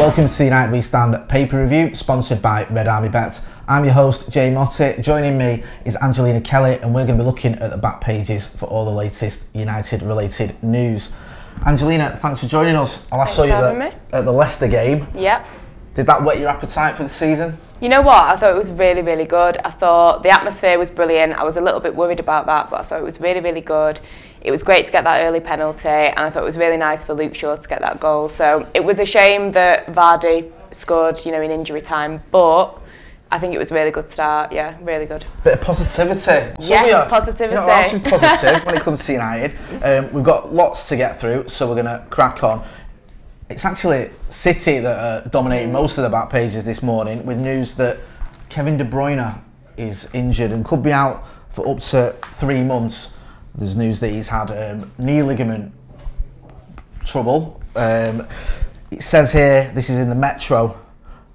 Welcome to the United We Stand paper review, sponsored by Red Army Bets. I'm your host, Jay Motti. Joining me is Angelina Kelly, and we're going to be looking at the back pages for all the latest United-related news. Angelina, thanks for joining us. I last saw you at the Leicester game. Yep. Did that whet your appetite for the season? You know what? I thought it was really, really good. I thought the atmosphere was brilliant. I was a little bit worried about that, but I thought it was really, really good. It was great to get that early penalty, and I thought it was really nice for Luke Shaw to get that goal. So it was a shame that Vardy scored, in injury time, but I think it was a really good start. Yeah, really good. Bit of positivity. Yes, positivity. We're some positive when it comes to United. We've got lots to get through, so we're going to crack on. It's actually City that are dominating most of the back pages this morning, with news that Kevin De Bruyne is injured and could be out for up to 3 months. There's news that he's had knee ligament trouble. It says here, this is in the Metro,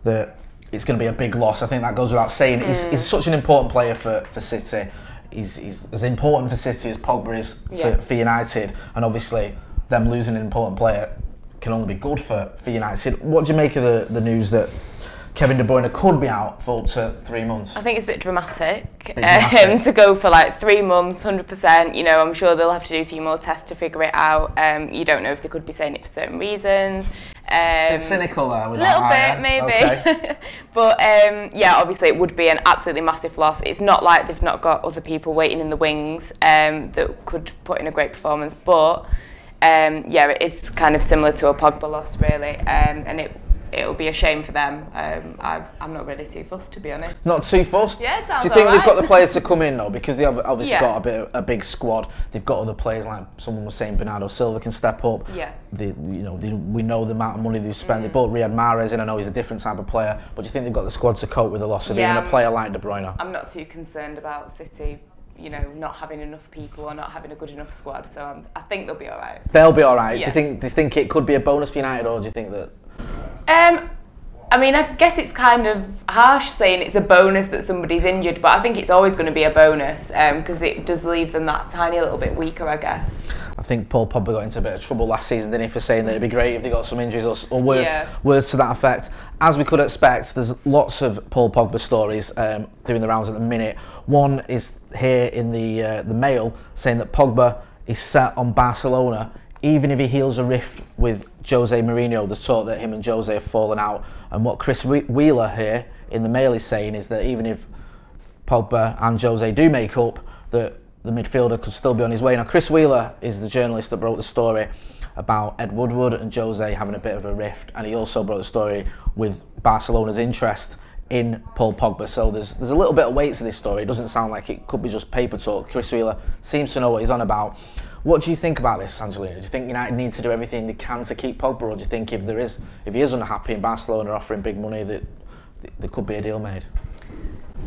that it's going to be a big loss. I think that goes without saying. He's such an important player for City. He's as important for City as Pogba is for United, and obviously them losing an important player can only be good for United. What do you make of the news that Kevin De Bruyne could be out for up to 3 months? I think it's a bit dramatic, to go for like 3 months, 100%. I'm sure they'll have to do a few more tests to figure it out. You don't know if they could be saying it for certain reasons. It's cynical there. A little bit, maybe. Okay. But yeah, obviously it would be an absolutely massive loss. It's not like they've not got other people waiting in the wings that could put in a great performance. But yeah, it is kind of similar to a Pogba loss, really, and it'll be a shame for them. I'm not really too fussed, to be honest. Not too fussed? Yeah, sounds Do you think they've got the players to come in though? Because they've obviously got a big squad. They've got other players, like someone was saying Bernardo Silva can step up. Yeah. We know the amount of money they've spent. They brought Riyad Mahrez in. I know he's a different type of player, but do you think they've got the squad to cope with the loss of even a player like De Bruyne? I'm not too concerned about City, not having enough people or not having a good enough squad. So I think they'll be all right. They'll be all right. Yeah. Do you think it could be a bonus for United, or do you think that? I mean, I guess it's kind of harsh saying it's a bonus that somebody's injured, but I think it's always going to be a bonus because it does leave them that tiny little bit weaker, I guess. I think Paul Pogba got into a bit of trouble last season, didn't he, for saying that it'd be great if they got some injuries or words to that effect. As we could expect, there's lots of Paul Pogba stories doing the rounds at the minute. One is here in the Mail saying that Pogba is set on Barcelona even if he heals a rift with Jose Mourinho. There's talk that him and Jose have fallen out, and what Chris Wheeler here in the Mail is saying is that even if Pogba and Jose do make up, that the midfielder could still be on his way. Now, Chris Wheeler is the journalist that broke the story about Ed Woodward and Jose having a bit of a rift, and he also broke the story with Barcelona's interest in Paul Pogba. So there's a little bit of weight to this story. It doesn't sound like it could be just paper talk. Chris Wheeler seems to know what he's on about. What do you think about this, Angelina? Do you think United need to do everything they can to keep Pogba, or do you think if he is unhappy and Barcelona are offering big money, that there could be a deal made?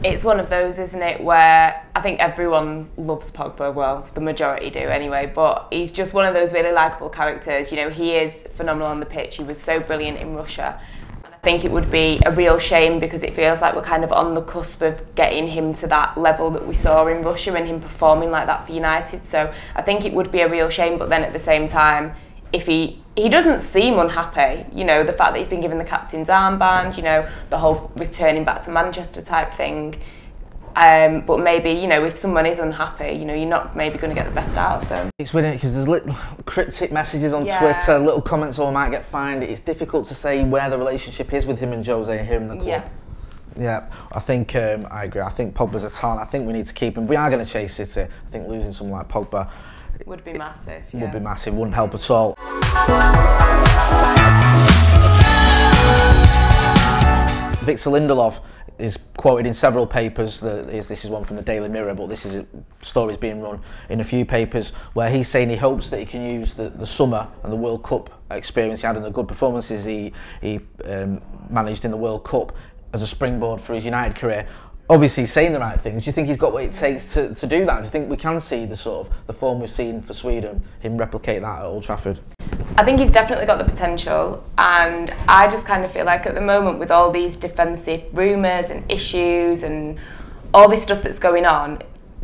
It's one of those, isn't it, where I think everyone loves Pogba. Well, the majority do anyway, but he's just one of those really likeable characters. He is phenomenal on the pitch. He was so brilliant in Russia. I think it would be a real shame because it feels like we're kind of on the cusp of getting him to that level that we saw in Russia and him performing like that for United. So I think it would be a real shame, but then at the same time, if he doesn't seem unhappy, the fact that he's been given the captain's armband, the whole returning back to Manchester type thing. But maybe, if someone is unhappy, you're not maybe going to get the best out of them. It's weird because there's little cryptic messages on Twitter, little comments or might get fined. It's difficult to say where the relationship is with him and Jose and here in the club. Yeah, I think I agree. I think Pogba's a talent. I think we need to keep him. We are going to chase City. I think losing someone like Pogba would be massive. Would be massive. Wouldn't help at all. Victor Lindelof is quoted in several papers. This is one from the Daily Mirror, but this is a story's being run in a few papers where he's saying he hopes that he can use the summer and the World Cup experience he had and the good performances he managed in the World Cup as a springboard for his United career. Obviously, he's saying the right things. Do you think he's got what it takes to do that? Do you think we can see the form we've seen for Sweden, him replicate that at Old Trafford? I think he's definitely got the potential, and I just kind of feel like at the moment with all these defensive rumours and issues and all this stuff that's going on,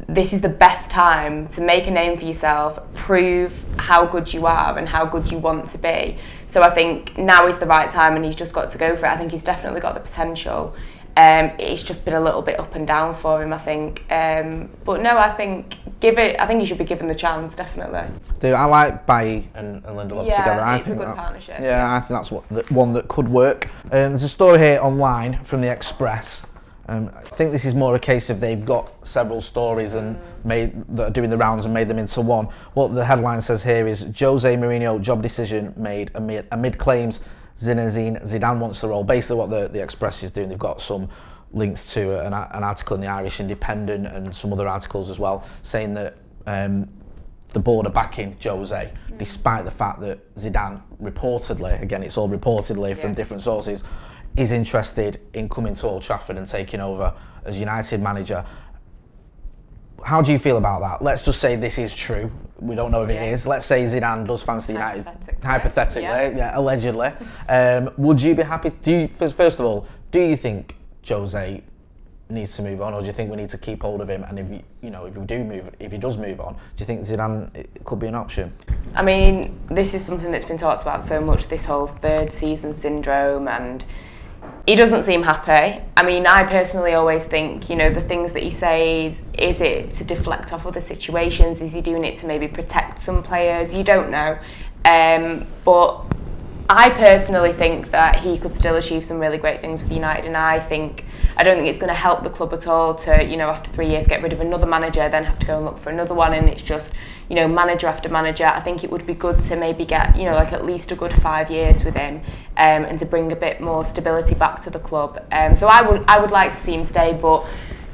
this is the best time to make a name for yourself, prove how good you are and how good you want to be. So I think now is the right time and he's just got to go for it. I think he's definitely got the potential. It's just been a little bit up and down for him, I think. But no, I think he should be given the chance, definitely. Dude, I like Bailly and Lindelof together. Yeah, it's a good partnership. Yeah, I think that's one that could work. There's a story here online from the Express. I think this is more a case of they've got several stories and that are doing the rounds and made them into one. What the headline says here is Jose Mourinho job decision made amid claims Zinedine Zidane wants the role. Basically what the Express is doing, they've got some links to an article in the Irish Independent and some other articles as well, saying that the board are backing Jose, despite the fact that Zidane reportedly, again it's all reportedly from different sources, is interested in coming to Old Trafford and taking over as United manager. How do you feel about that? Let's just say this is true. We don't know if it is. Let's say Zidane does fancy United. Hypothetically, allegedly. Would you be happy? First of all, do you think Jose needs to move on, or do you think we need to keep hold of him? And if he does move on, do you think Zidane could be an option? I mean, this is something that's been talked about so much. This whole third season syndrome, and he doesn't seem happy. I mean, I personally always think, the things that he says, is it to deflect off other situations? Is he doing it to maybe protect some players? You don't know. But I personally think that he could still achieve some really great things with United, and I don't think it's going to help the club at all to, after 3 years get rid of another manager, then have to go and look for another one, and it's just, manager after manager. I think it would be good to maybe get, like at least a good 5 years with him, and to bring a bit more stability back to the club. So I would like to see him stay, but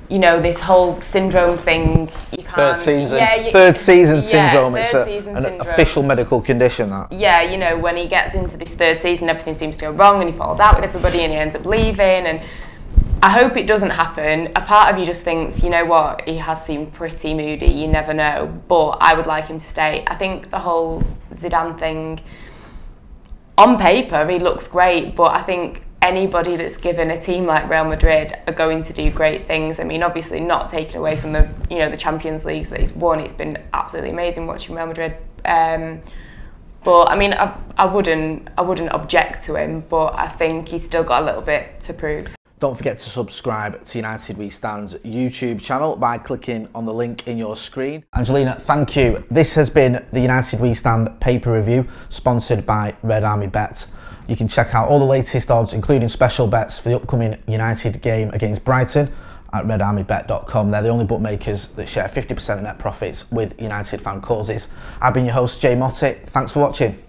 this whole syndrome thing, you can't... Third season syndrome, it's an official medical condition, that. Yeah, when he gets into this third season, everything seems to go wrong and he falls out with everybody and he ends up leaving, and I hope it doesn't happen. A part of you just thinks, you know what, he has seemed pretty moody, you never know, but I would like him to stay. I think the whole Zidane thing, on paper, he looks great, but I think anybody that's given a team like Real Madrid are going to do great things. I mean, obviously not taken away from the the Champions Leagues that he's won. It's been absolutely amazing watching Real Madrid. But I mean, I wouldn't object to him, but I think he's still got a little bit to prove. Don't forget to subscribe to United We Stand's YouTube channel by clicking on the link in your screen. Angelina, thank you. This has been the United We Stand paper review, sponsored by Red Army Bet. You can check out all the latest odds, including special bets for the upcoming United game against Brighton at redarmybet.com. They're the only bookmakers that share 50% of net profits with United fan causes. I've been your host, Jay Motti. Thanks for watching.